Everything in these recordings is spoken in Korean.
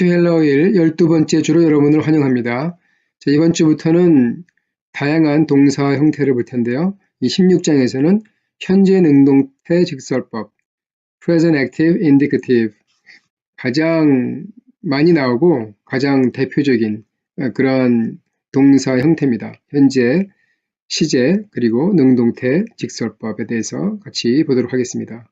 기초 헬라어일 12번째 주로 여러분을 환영합니다. 자, 이번 주부터는 다양한 동사 형태를 볼 텐데요. 이 16장에서는 현재 능동태 직설법, present active indicative 가장 많이 나오고 가장 대표적인 그런 동사 형태입니다. 현재, 시제, 그리고 능동태 직설법에 대해서 같이 보도록 하겠습니다.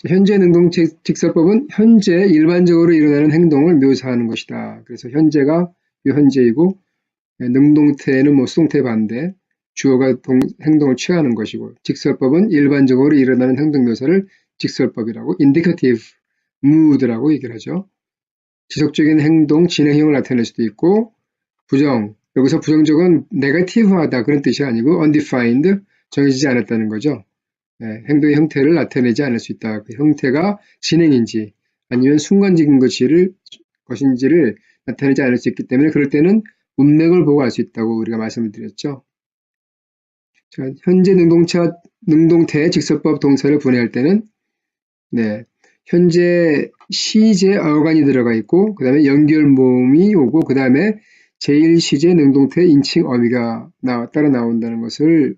현재 능동태 직설법은 현재 일반적으로 일어나는 행동을 묘사하는 것이다. 그래서 현재가 현재이고 능동태는 수동태 반대, 주어가 행동을 취하는 것이고 직설법은 일반적으로 일어나는 행동 묘사를 직설법이라고 indicative mood라고 얘기를 하죠. 지속적인 행동, 진행형을 나타낼 수도 있고 부정, 여기서 부정적은 negative하다 그런 뜻이 아니고 undefined, 정해지지 않았다는 거죠. 행동의 형태를 나타내지 않을 수 있다. 그 형태가 진행인지 아니면 순간적인 것인지를 나타내지 않을 수 있기 때문에 그럴 때는 문맥을 보고 알 수 있다고 우리가 말씀을 드렸죠. 자, 현재 능동태 직설법 동사를 분해할 때는 현재 시제 어간이 들어가 있고 그 다음에 연결모음이 오고 그 다음에 제1시제 능동태 인칭 어미가 따라 나온다는 것을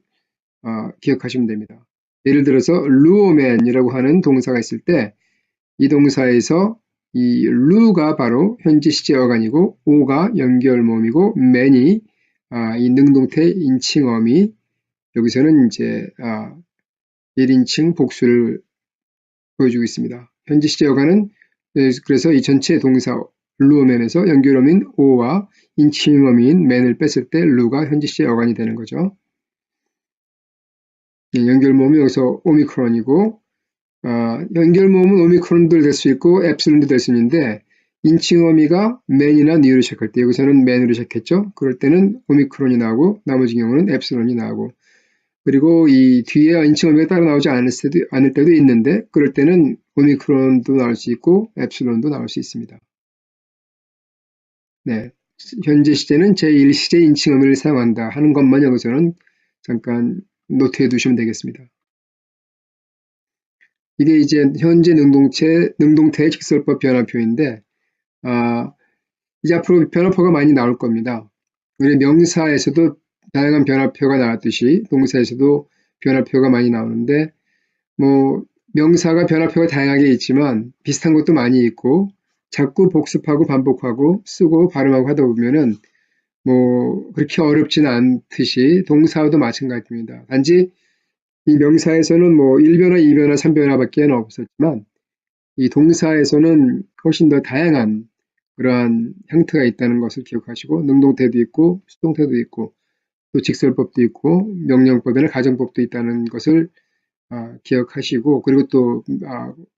기억하시면 됩니다. 예를 들어서 루어맨이라고 하는 동사가 있을 때 이 동사에서 이 루가 바로 현재 시제 어간이고 오가 연결모음이고 맨이 이 능동태 인칭어미, 여기서는 이제 1인칭 복수를 보여주고 있습니다. 현재 시제 어간은 그래서 이 전체 동사 루어맨에서 연결어민 오와 인칭어미인 맨을 뺐을 때 루가 현재 시제 어간이 되는 거죠. 연결모음이 여기서 오미크론이고 연결모음은 오미크론도 될 수 있고 엡실론도 될 수 있는데 인칭어미가 맨이나 니으로 시작할 때 여기서는 맨으로 시작했죠. 그럴 때는 오미크론이 나오고 나머지 경우는 엡실론이 나오고 그리고 이 뒤에 인칭어미가 따라 나오지 않을 때도 있는데 그럴 때는 오미크론도 나올 수 있고 엡실론도 나올 수 있습니다. 현재 시제는 제1시제 인칭어미를 사용한다 하는 것만 여기서는 잠깐 노트해 두시면 되겠습니다. 이게 이제 현재 능동태 직설법 변화표인데 이제 앞으로 변화표가 많이 나올 겁니다. 우리 명사에서도 다양한 변화표가 나왔듯이 동사에서도 변화표가 많이 나오는데 명사가 변화표가 다양하게 있지만 비슷한 것도 많이 있고 자꾸 복습하고 반복하고 쓰고 발음하고 하다 보면은 그렇게 어렵지는 않듯이 동사도 마찬가지입니다. 단지 이 명사에서는 1변화, 2변화, 3변화밖에 없었지만 이 동사에서는 훨씬 더 다양한 그러한 형태가 있다는 것을 기억하시고 능동태도 있고 수동태도 있고 또 직설법도 있고 명령법이나 가정법도 있다는 것을 기억하시고 그리고 또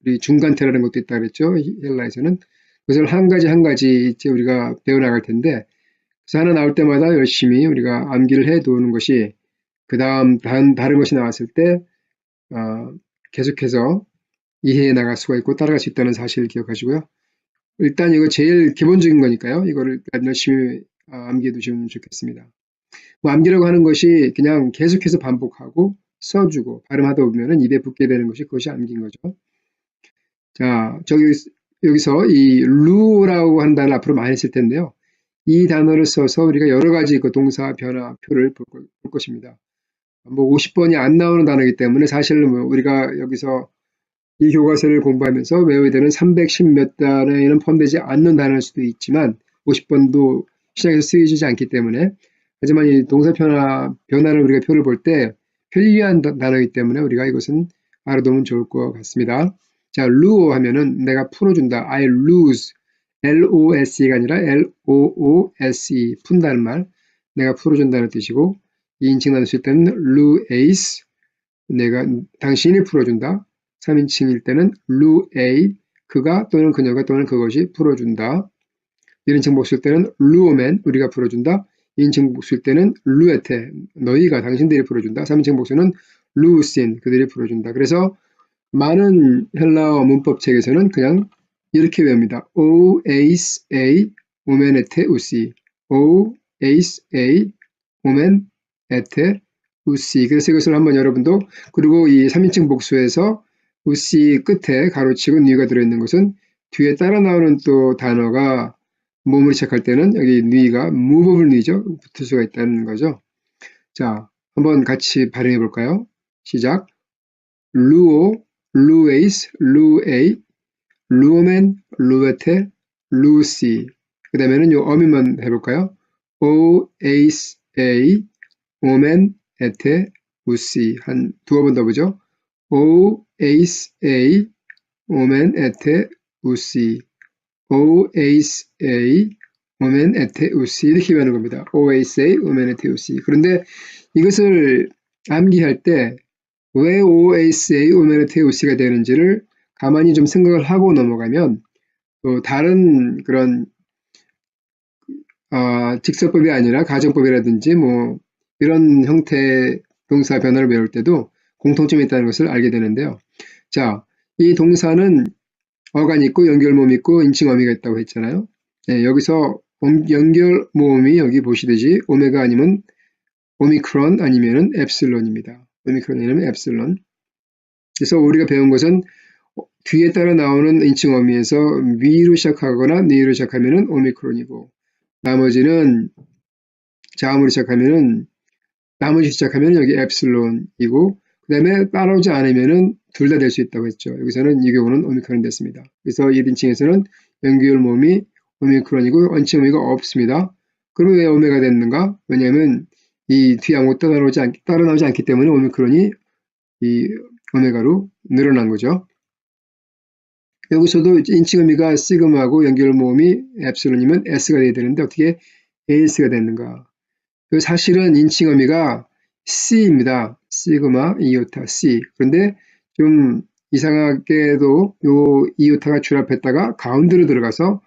우리 중간태라는 것도 있다 그랬죠. 헬라에서는 그것을 한 가지 이제 우리가 배워나갈 텐데 그래서 하나 나올 때마다 열심히 우리가 암기를 해 두는 것이 그 다음 다른 것이 나왔을 때 계속해서 이해해 나갈 수가 있고 따라갈 수 있다는 사실을 기억하시고요. 일단 이거 제일 기본적인 거니까요. 이거를 열심히 암기해 두시면 좋겠습니다. 암기라고 하는 것이 그냥 계속해서 반복하고 써주고 발음하다 보면은 입에 붙게 되는 것이 그것이 암기인 거죠. 자, 여기서 이 루라고 하는 단어를 앞으로 많이 쓸 텐데요. 이 단어를 써서 우리가 여러 가지 그 동사 변화표를 볼 것입니다. 50번이 안 나오는 단어이기 때문에 사실 우리가 여기서 이 교과서를 공부하면서 외워야 되는 310 몇 단어에는 포함되지 않는 단어일 수도 있지만 50번도 시장에서 쓰여지지 않기 때문에 하지만 이 동사 변화를 우리가 표를 볼 때 편리한 단어이기 때문에 우리가 이것은 알아두면 좋을 것 같습니다. 자, 루어 하면은 내가 풀어준다. I lose. L-O-S-E가 아니라 L-O-O-S-E. 푼다는 말. 내가 풀어준다는 뜻이고 2인칭 나눌 수 있을 때는 루에이스. 당신이 풀어준다. 3인칭일 때는 루에이. 그가 또는 그녀가 또는 그것이 풀어준다. 1인칭 복수일 때는 루어맨. 우리가 풀어준다. 2인칭 복수일 때는 루에테. 너희가 당신들이 풀어준다. 3인칭 복수는 루신. 그들이 풀어준다. 그래서 많은 헬라어 문법책에서는 그냥 이렇게 외웁니다. O, 에이스, A, 오멘, 에테, 우시. O, 에이스, A, 오멘, 에테, 우시. 그래서 이것을 한번 여러분도 그리고 이 3인칭 복수에서 우씨 끝에 가로치고 뉘가 들어있는 것은 뒤에 따라 나오는 또 단어가 몸으로 시작할 때는 여기 뉘가 movable 뉘죠. 붙을 수가 있다는 거죠. 자, 한번 같이 발음해 볼까요? 시작. 루오, 루에이스, 루에이, 루오멘, 루에테, 루시. 그 다음에는 요 어미만 해볼까요? 오, 에이스, 에이, 오멘, 에테, 우시. 한 두어 번 더 보죠. 오, 에이스, 에이, 오멘, 에테, 우시. 오, 에이스, 에이, 오멘, 에테, 우시. 이렇게 하는 겁니다. 오, 에이스, 에이, 오멘, 에테, 우시. 그런데 이것을 암기할 때 왜 OSA, 오메르테 OC가 되는지를 가만히 좀 생각을 하고 넘어가면 또 다른 그런 직설법이 아니라 가정법이라든지 뭐 이런 형태의 동사 변화를 배울 때도 공통점이 있다는 것을 알게 되는데요. 자, 이 동사는 어간이 있고 연결모음이 있고 인칭어미가 있다고 했잖아요. 네, 여기서 연결모음이 여기 보시듯이 오메가 아니면 오미크론 아니면은 엡실론입니다. 오미크론 아니면 엡실론. 그래서 우리가 배운 것은 뒤에 따라 나오는 인칭어미에서 위로 시작하거나 니로 시작하면은 오미크론이고 나머지는 자음으로 시작하면은 여기 엡실론이고 그 다음에 따라오지 않으면은 둘 다 될 수 있다고 했죠. 여기서는 이 경우는 오미크론이 됐습니다. 그래서 1인칭에서는 연결 모음이 오미크론이고 원칭어미가 없습니다. 그러면 왜 오메가 됐는가? 왜냐하면 이 뒤에 아무것도 따라나오지 않기 때문에 오미크론이 이 오메가로 늘어난 거죠. 여기서도 인칭의미가 시그마고 연결모음이 엡실론이면 S가 돼야 되는데 어떻게 AS가 됐는가? 사실은 인칭의미가 C입니다. 시그마, 이오타, C. 그런데 좀 이상하게도 요 이오타가 줄합했다가 가운데로 들어가서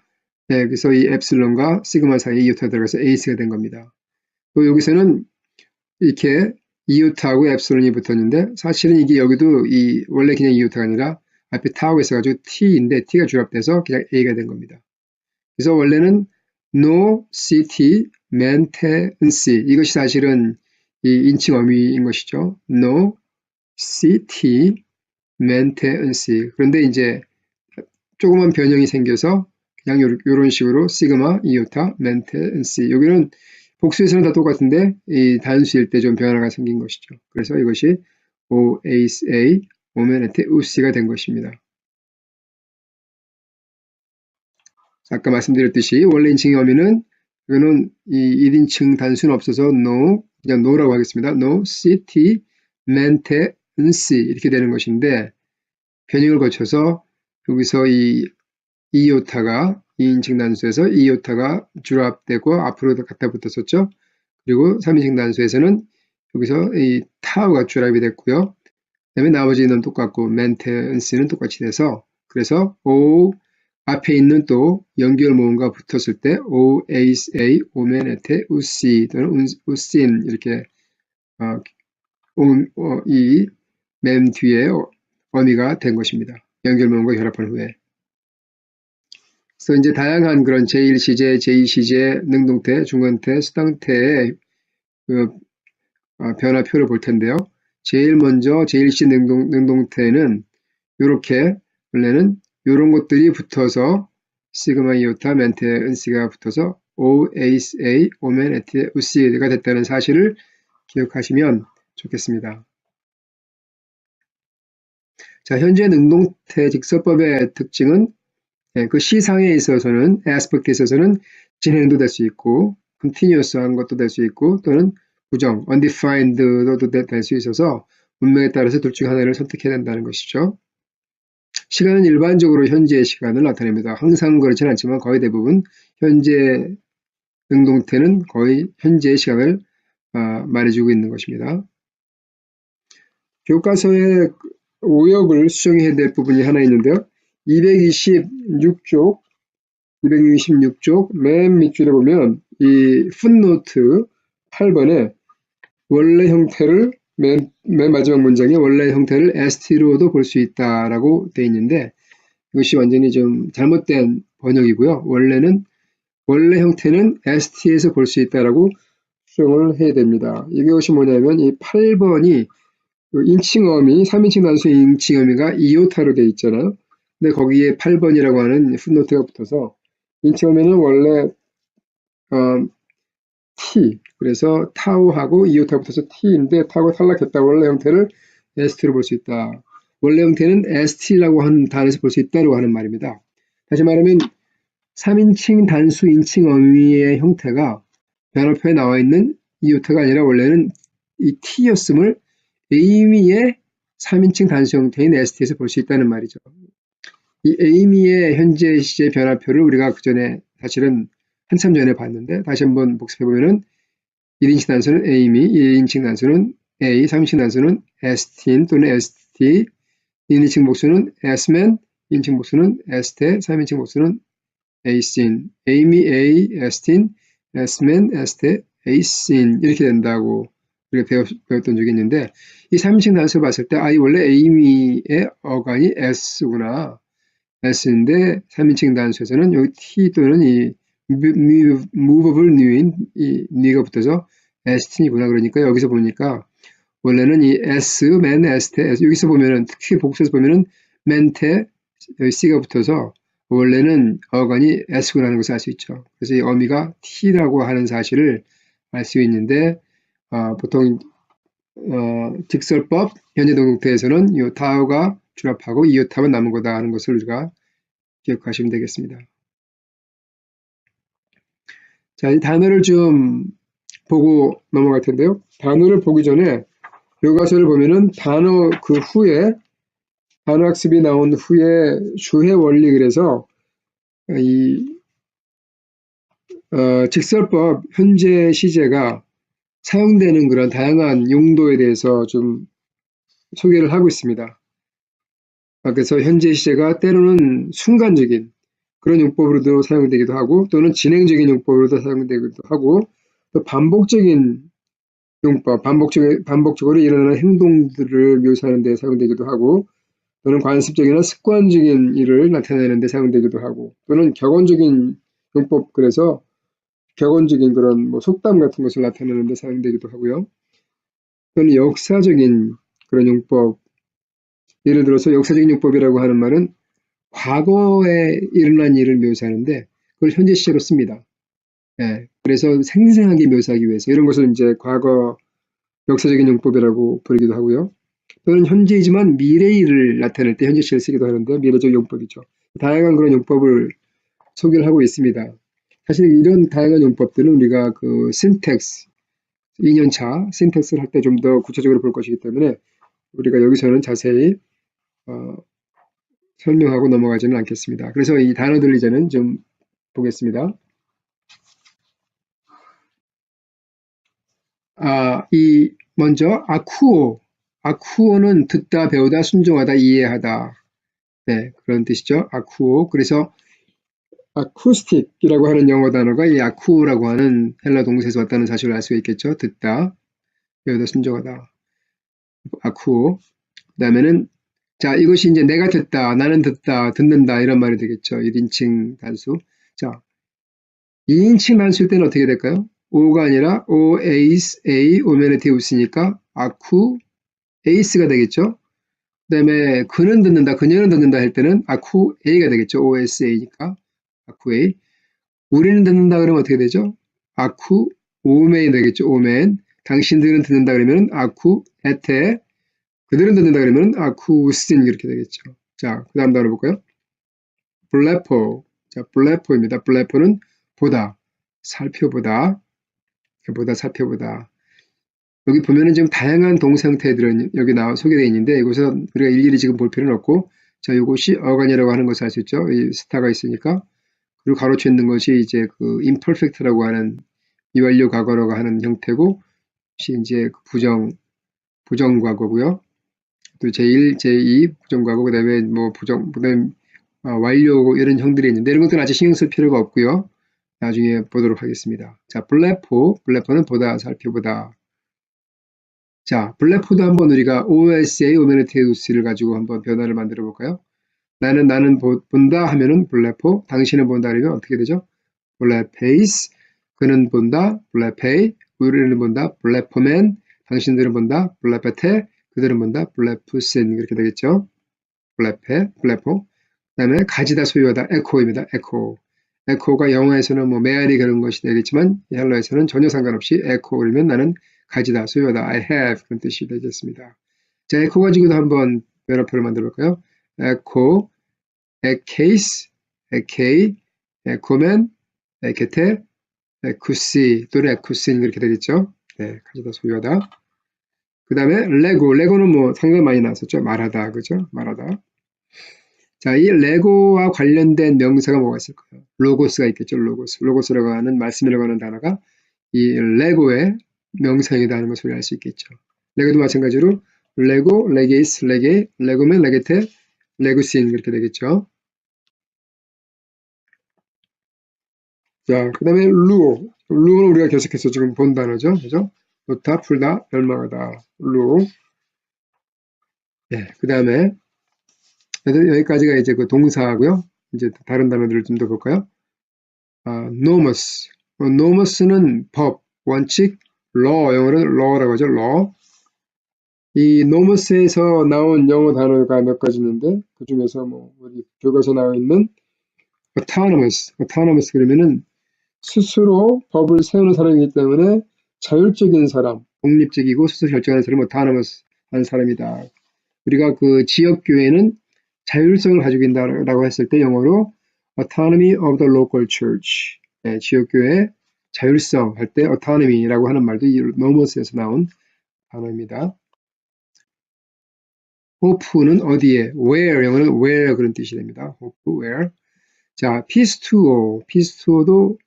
그래서 이 엡실론과 시그마 사이에 이오타가 들어가서 AS가 된 겁니다. 또 여기서는 이렇게 이오타하고 엡실론이 붙었는데 사실은 이게 여기도 원래 그냥 이오타가 아니라 앞에 타하고 있어가지고 T인데 T가 줄합돼서 그냥 A가 된 겁니다. 그래서 원래는 no, ct, maintenance 이것이 사실은 이 인칭어미인 것이죠. no, ct, maintenance 그런데 이제 조그만 변형이 생겨서 그냥 이런 식으로 시그마, 이오타, maintenance 여기는 복수에서는 다 똑같은데 이 단수일 때 좀 변화가 생긴 것이죠. 그래서 이것이 OASA, 오메네테 우시가 된 것입니다. 아까 말씀드렸듯이 원래 인칭의 어미는 이거는 이 1인칭 단수는 없어서 no, 그냥 no라고 하겠습니다. no, city, maintenance 이렇게 되는 것인데 변형을 거쳐서 여기서 이 이오타가 2인칭 단수에서 이오타가 줄합되고 앞으로 갖다 붙었었죠. 그리고 3인칭 단수에서는 여기서 이 타우가 줄합이 됐고요. 그 다음에 나머지는 똑같고 maintenance는 똑같이 돼서 그래서 O 앞에 있는 또 연결 모음과 붙었을 때 O, ACE, A, 오메네테, 우시 또는 우신 이렇게 이 맨 뒤에 어미가 된 것입니다. 연결 모음과 결합한 후에. 그래서 이제 다양한 그런 제1시제, 제2시제, 능동태, 중간태, 수당태의 그 변화표를 볼 텐데요. 제일 먼저 제1시 능동태는 이렇게 원래는 이런 것들이 붙어서 시그마 이오타 멘테 은시가 붙어서 O, 에이스, A, 오멘, 에티, 우시가 됐다는 사실을 기억하시면 좋겠습니다. 자, 현재 능동태 직설법의 특징은 그 시상에 있어서는 aspect에 있어서는 진행도 될 수 있고 continuous한 것도 될 수 있고 또는 부정, undefined도 될 수 있어서 문맥에 따라서 둘 중 하나를 선택해야 된다는 것이죠. 시간은 일반적으로 현재의 시간을 나타냅니다. 항상 그렇지는 않지만 거의 대부분 현재 능동태는 거의 현재의 시간을 말해주고 있는 것입니다. 교과서에 오역을 수정해야 될 부분이 하나 있는데요. 226쪽 맨 밑줄에 보면 이 풋노트 8번에 원래 형태를 맨 마지막 문장에 원래 형태를 st로도 볼 수 있다라고 되어 있는데 이것이 완전히 좀 잘못된 번역이고요. 원래 형태는 st에서 볼 수 있다라고 수정을 해야 됩니다. 이것이 뭐냐면 이 8번이 인칭어미, 3인칭 단수 인칭어미가 이오타로 되어 있잖아요. 근데 거기에 8번이라고 하는 풋노트가 붙어서 인칭어미는 원래 T, 그래서 타우하고 이오타 붙어서 T인데 타우가 탈락했다. 원래 형태를 ST로 볼 수 있다. 원래 형태는 ST라고 하는 단어에서 볼 수 있다고 하는 말입니다. 다시 말하면 3인칭 단수 인칭 어미의 형태가 변화표에 나와 있는 이오타가 아니라 원래는 이 T였음을 에이미의 3인칭 단수 형태인 ST에서 볼 수 있다는 말이죠. 이 에이미의 현재 시제 변화표를 우리가 그 전에 사실은 한참 전에 봤는데 다시 한번 복습해보면은 1인칭 단수는 에이미, 2인칭 단수는 A, 3인칭 단수는 ST인 또는 ST, 2인칭 복수는 S맨, 2인칭 복수는 ST, 3인칭 복수는 A씬, 에이미, A, ST인, S맨, ST, A씬 이렇게 된다고 우리가 배웠던 적이 있는데 이 3인칭 단수를 봤을 때 이 원래 에이미의 어간이 S구나. S인데 3인칭 단수에서는 여기 T 또는 이 movable new인 이 new가 붙어서 ST이구나. 그러니까 여기서 보니까 원래는 이 S, man, ST, 여기서 보면은 특히 복수에서 보면은 멘테 여기 C가 붙어서 원래는 어간이 S구나라는 것을 알 수 있죠. 그래서 이 어미가 T라고 하는 사실을 알 수 있는데 보통 직설법 현재 동동태에서는 이 타어가 줄합하고 이오타만 남은 거다 하는 것을 우리가 기억하시면 되겠습니다. 자, 이 단어를 좀 보고 넘어갈 텐데요. 단어를 보기 전에 교과서를 보면은 단어 그 후에 단어학습이 나온 후에 주해 원리 그래서 이 직설법 현재 시제가 사용되는 그런 다양한 용도에 대해서 좀 소개를 하고 있습니다. 그래서 현재 시제가 때로는 순간적인 그런 용법으로도 사용되기도 하고 또는 진행적인 용법으로도 사용되기도 하고 또 반복적인 용법, 반복적으로 일어나는 행동들을 묘사하는 데 사용되기도 하고 또는 관습적이나 습관적인 일을 나타내는 데 사용되기도 하고 또는 격언적인 용법, 그래서 격언적인 그런 뭐 속담 같은 것을 나타내는 데 사용되기도 하고요. 또는 역사적인 그런 용법, 예를 들어서 역사적인 용법이라고 하는 말은 과거에 일어난 일을 묘사하는데 그걸 현재 시제로 씁니다. 예, 그래서 생생하게 묘사하기 위해서 이런 것을 이제 과거 역사적인 용법이라고 부르기도 하고요. 또는 현재이지만 미래의 일을 나타낼 때 현재 시제를 쓰기도 하는데 미래적 용법이죠. 다양한 그런 용법을 소개를 하고 있습니다. 사실 이런 다양한 용법들은 우리가 그 신텍스 2년차 신텍스를 할 때 좀 더 구체적으로 볼 것이기 때문에 우리가 여기서는 자세히 설명하고 넘어가지는 않겠습니다. 그래서 이 단어들 이제는 좀 보겠습니다. 먼저 아쿠오는 듣다, 배우다, 순종하다, 이해하다. 네, 그런 뜻이죠. 아쿠오. 그래서 아쿠스틱이라고 하는 영어 단어가 이 아쿠라고 하는 헬라 동사에서 왔다는 사실을 알 수가 있겠죠. 듣다, 배우다, 순종하다. 아쿠오. 그 다음에는 자, 이것이 이제 내가 듣다, 나는 듣다, 듣는다 이런 말이 되겠죠. 1인칭 단수. 자, 2인칭 단수일 때는 어떻게 될까요? 오가 아니라 오, 에이스, 에이, 오메네티우스니까 아쿠, 에이스가 되겠죠. 그 다음에 그는 듣는다, 그녀는 듣는다 할 때는 아쿠, 에이가 되겠죠. OSA니까 아쿠, 에이. 우리는 듣는다 그러면 어떻게 되죠? 아쿠, 오메이 되겠죠. 오멘. 당신들은 듣는다 그러면 아쿠, 에테. 그들은 듣는다 그러면 아쿠스틴 이렇게 되겠죠. 자, 그 다음 단어 볼까요? 블레포. 자, 블레포입니다. 블레포는 보다, 살펴보다, 살펴보다. 여기 보면은 지금 다양한 동사 형태들은 여기 소개되어 있는데 이것은 우리가 일일이 지금 볼 필요는 없고, 자, 이것이 어간이라고 하는 것을 알 수 있죠. 이 스타가 있으니까. 그리고 가로쳐 있는 것이 이제 그 imperfect라고 하는 미완료 과거라고 하는 형태고, 이것이 이제 부정과거고요. 또 제1, 제2 부정과거, 그 다음에 뭐 그다음에 완료 이런 형들이 있는데 이런 것들은 아직 신경 쓸 필요가 없고요. 나중에 보도록 하겠습니다. 자, 블레포는 보다, 살펴보다. 자, 블레포도 한번 우리가 OSA, 오메르테우스를 가지고 한번 변화를 만들어 볼까요? 나는 본다 하면은 블레포, 당신은 본다 하면 어떻게 되죠? 블레페이스, 그는 본다, 블레페이, 우리는 본다, 블레포맨, 당신들은 본다, 블레페테, 그들은 뭔다? 블레푸신 그렇게 되겠죠. 블레포. 그 다음에 가지다 소유하다 에코입니다. 에코. 에코가 영어에서는 뭐 메아리 그런 것이 되겠지만 헬러에서는 전혀 상관없이 에코 그러면 나는 가지다 소유하다 I have 그런 뜻이 되겠습니다. 자, 에코 가지고도 한번 변화표를 만들어 볼까요? 에코, 에케이스, 에케이, 에코맨, 에케테, 에쿠시 또는 에쿠신 그렇게 되겠죠. 네, 가지다 소유하다. 그 다음에 레고. 레고는 뭐 상당히 많이 나왔었죠. 말하다. 그죠? 말하다. 자, 이 레고와 관련된 명사가 뭐가 있을까요? 로고스가 있겠죠. 로고스. 로고스라고 하는 말씀이라고 하는 단어가 이 레고의 명사이다 하는 것을 알 수 있겠죠. 레고도 마찬가지로 레고, 레게이스, 레게, 레고면 레게테, 레고신 그렇게 되겠죠. 자, 그 다음에 루어. 루어는 우리가 계속해서 지금 본 단어죠. 그죠? 놓다, 풀다, 멸망하다. 루어. 네, 그 다음에 여기까지가 이제 그 동사고요. 이제 다른 단어들을 좀 더 볼까요? 노머스. 노머스는 법, 원칙, 영어로는 law라고 하죠. law. 이 노머스에서 나온 영어 단어가 몇 가지 있는데 그 중에서 뭐 우리 교과서에 나와 있는 autonomous 그러면은 스스로 법을 세우는 사람이기 때문에 자율적인 사람, 독립적이고 스스로 결정하는 사람이 autonomous 한 사람이다. 우리가 그 지역교회는 자율성을 가지고 있다라고 했을 때 영어로 autonomy of the local church. 네, 지역교회 자율성 할 때 autonomy라고 하는 말도 이 노머스에서 나온 단어입니다. hope는 어디에, where, 영어는 where 그런 뜻이 됩니다. hope, where. 자, 피스투오도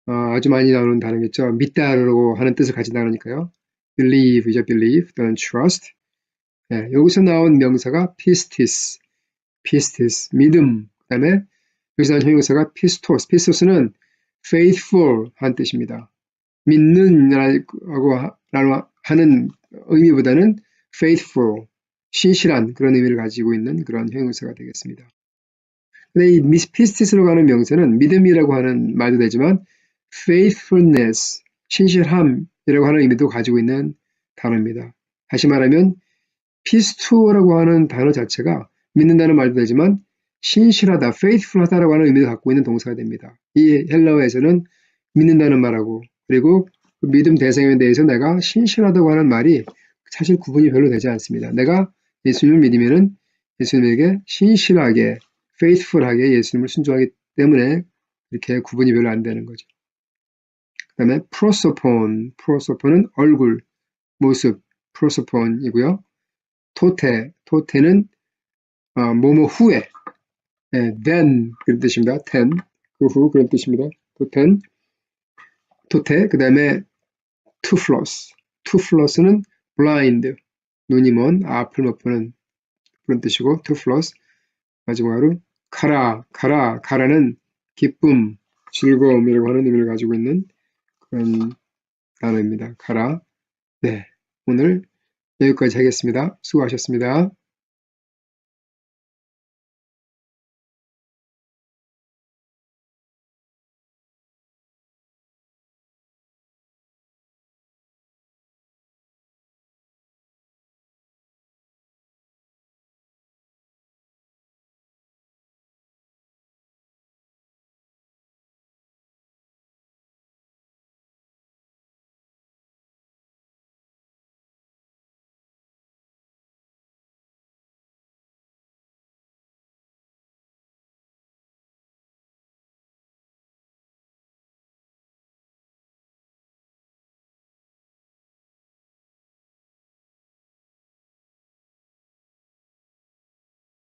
아주 많이 나오는 단어겠죠. 믿다라고 하는 뜻을 가진 단어니까요. believe이죠, believe 또는 trust. 네, 여기서 나온 명사가 pistis, 믿음. 그 다음에 여기서 나온 형용사가 피스토스는 faithful 한 뜻입니다. 믿는라고 하는 의미보다는 faithful, 신실한 그런 의미를 가지고 있는 그런 형용사가 되겠습니다. 근데 이 피스티스로 가는 명사는 믿음이라고 하는 말도 되지만 faithfulness, 신실함이라고 하는 의미도 가지고 있는 단어입니다. 다시 말하면 피스투어라고 하는 단어 자체가 믿는다는 말도 되지만 신실하다, faithful하다라고 하는 의미를 갖고 있는 동사가 됩니다. 이 헬라어에서는 믿는다는 말하고 그리고 그 믿음 대상에 대해서 내가 신실하다고 하는 말이 사실 구분이 별로 되지 않습니다. 내가 예수님을 믿으면은 예수님에게 신실하게, faithful하게 예수님을 순종하기 때문에 이렇게 구분이 별로 안 되는 거죠. 그 다음에 프로소폰은 얼굴, 모습, 프로소폰이고요. 토테는 뭐뭐 후에, then 그런 뜻입니다. 그 후 그런 뜻입니다. 토테, 그 다음에 투플러스는 blind, 눈이 먼, 앞을 못 보는 그런 뜻이고 투플러스. 마지막으로 카라는 기쁨, 즐거움이라고 하는 의미를 가지고 있는 그런 단어입니다. 카라. 네, 오늘 여기까지 하겠습니다. 수고하셨습니다.